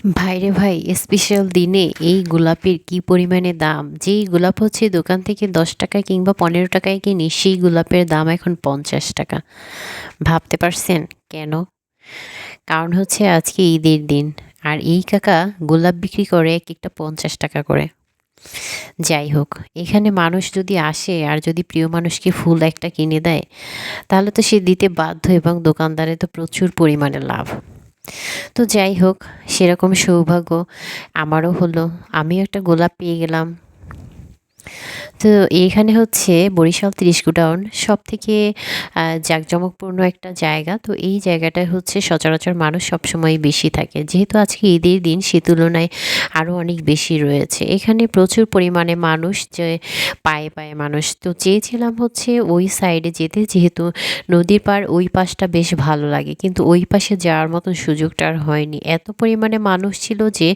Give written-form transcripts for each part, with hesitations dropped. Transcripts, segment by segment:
ভাইরে ভাই, স্পেশাল দিনে এই গোলাপের কি পরিমাণে দাম! যেই গোলাপ হচ্ছে দোকান থেকে 10 টাকা কিংবা 15 টাকায় কিনি, সেই গোলাপের দাম এখন 50 টাকা। ভাবতে পারছেন কেন? কারণ হচ্ছে আজকে ঈদের দিন। আর এই কাকা গোলাপ বিক্রি করে এক একটা 50 টাকা করে। যাই হোক, এখানে মানুষ যদি আসে আর যদি প্রিয় মানুষকে ফুল একটা কিনে দেয়, তাহলে তো সে দিতে বাধ্য এবং দোকানদারের তো প্রচুর পরিমাণে লাভ। তো যাই হোক, সেরকম সৌভাগ্য আমারও হলো। আমিও একটা গোলাপ পেয়ে গেলাম। তো এখানে হচ্ছে বরিশাল ৩০ গোডাউন সবথেকে জাঁকজমকপূর্ণ একটা জায়গা। তো এই জায়গাটায় হচ্ছে সচরাচর মানুষ সবসময় বেশি থাকে। যেহেতু আজকে ঈদের দিন, সে তুলনায় আরও অনেক বেশি রয়েছে। এখানে প্রচুর পরিমাণে মানুষ, যে পায়ে পায়ে মানুষ। তো চেয়েছিলাম হচ্ছে ওই সাইডে যেতে, যেহেতু নদীর পাড় ওই পাশটা বেশ ভালো লাগে। কিন্তু ওই পাশে যাওয়ার মতন সুযোগটা আর হয়নি। এত পরিমাণে মানুষ ছিল যে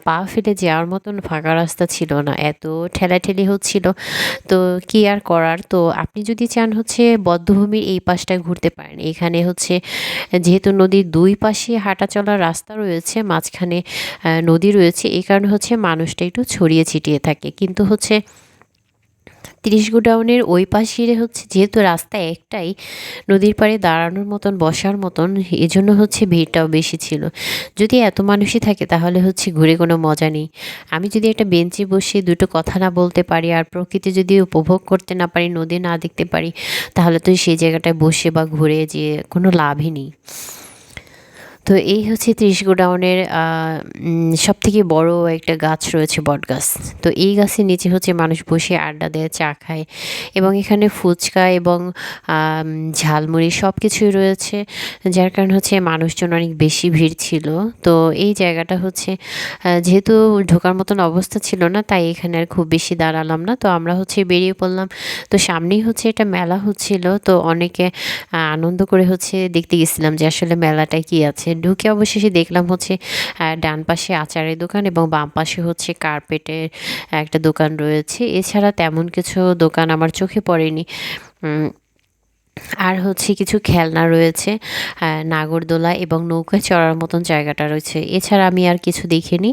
পা ফেলে যাওয়ার মতন ফাঁকা রাস্তা ছিল না। এত ঠেলাঠেলি হচ্ছিল। তো কি আর করার। তো আপনি যদি চান হচ্ছে বধ্যভূমির এই পাশটায় ঘুরতে পারেন। এখানে হচ্ছে যেহেতু নদীর ২ পাশে হাঁটা চলার রাস্তা রয়েছে, মাঝখানে নদী রয়েছে। এই কারণে হচ্ছে মানুষটা একটু ছড়িয়ে ছিটিয়ে থাকে। কিন্তু হচ্ছে ৩০ গোডাউনের ওই পাশে হচ্ছে যেহেতু রাস্তা একটাই, নদীর পাড়ে দাঁড়ানোর মতন, বসার মতন, এজন্য হচ্ছে ভিড়টাও বেশি ছিল। যদি এত মানুষই থাকে তাহলে হচ্ছে ঘুরে কোনো মজা নেই। আমি যদি একটা বেঞ্চে বসে দুটো কথা না বলতে পারি আর প্রকৃতি যদি উপভোগ করতে না পারি, নদী না দেখতে পারি, তাহলে তো সেই জায়গাটায় বসে বা ঘুরে যেয়ে কোনো লাভই নেই। তো এই হচ্ছে ৩০ গোডাউনের সবথেকে বড় একটা গাছ রয়েছে, বটগাছ। তো এই গাছের নিচে হচ্ছে মানুষ বসে আড্ডা দেয়, চা খায় এবং এখানে ফুচকা এবং ঝালমুড়ি সব কিছুই রয়েছে। যার কারণে হচ্ছে মানুষজন অনেক বেশি ভিড় ছিল। তো এই জায়গাটা হচ্ছে যেহেতু ঢোকার মতন অবস্থা ছিল না, তাই এখানে আর খুব বেশি দাঁড়ালাম না। তো আমরা হচ্ছে বেরিয়ে পড়লাম। তো সামনেই হচ্ছে একটা মেলা হচ্ছিল। তো অনেকে আনন্দ করে হচ্ছে দেখতে গেছিলাম যে আসলে মেলাটায় কী আছে। ঢুকে অবশেষে দেখলাম হচ্ছে ডান পাশে আচারের দোকান এবং বাম পাশে হচ্ছে কার্পেটের একটা দোকান রয়েছে। এছাড়া তেমন কিছু দোকান আমার চোখে পড়েনি। উম আর হচ্ছে কিছু খেলনা রয়েছে, নাগরদোলা এবং নৌকায় চড়ার মতন জায়গাটা রয়েছে। এছাড়া আমি আর কিছু দেখিনি।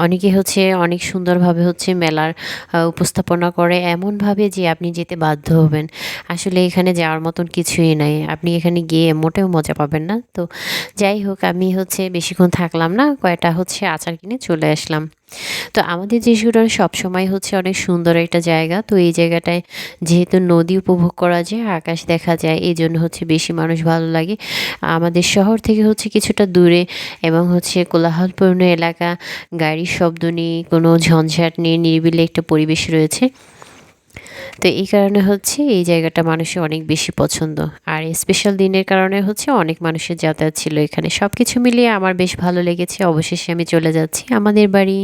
অনেকে হচ্ছে অনেক সুন্দরভাবে হচ্ছে মেলার উপস্থাপনা করে এমনভাবে যে আপনি যেতে বাধ্য হবেন। আসলে এখানে যাওয়ার মতন কিছুই নাই। আপনি এখানে গিয়ে মোটেও মজা পাবেন না। তো যাই হোক, আমি হচ্ছে বেশিক্ষণ থাকলাম না। কয়টা হচ্ছে আচার কিনে চলে আসলাম। তো আমাদের দেশগুলো সবসময় হচ্ছে অনেক সুন্দর একটা জায়গা। তো এই জায়গাটায় যেহেতু নদী উপভোগ করা যায়, আকাশ দেখা যায়, এই জন্য হচ্ছে বেশি মানুষ ভালো লাগে। আমাদের শহর থেকে হচ্ছে কিছুটা দূরে এবং হচ্ছে কোলাহলপূর্ণ এলাকা, গাড়ির শব্দ নেই, কোনো ঝঞ্ঝাট নেই, নিরিবিলি একটা পরিবেশ রয়েছে। তো এই কারণে হচ্ছে এই জায়গাটা মানুষের অনেক বেশি পছন্দ। আর স্পেশাল দিনের কারণে হচ্ছে অনেক মানুষের যাতায়াত ছিল এখানে। সব কিছু মিলিয়ে আমার বেশ ভালো লেগেছে। অবশেষে আমি চলে যাচ্ছি আমাদের বাড়ি।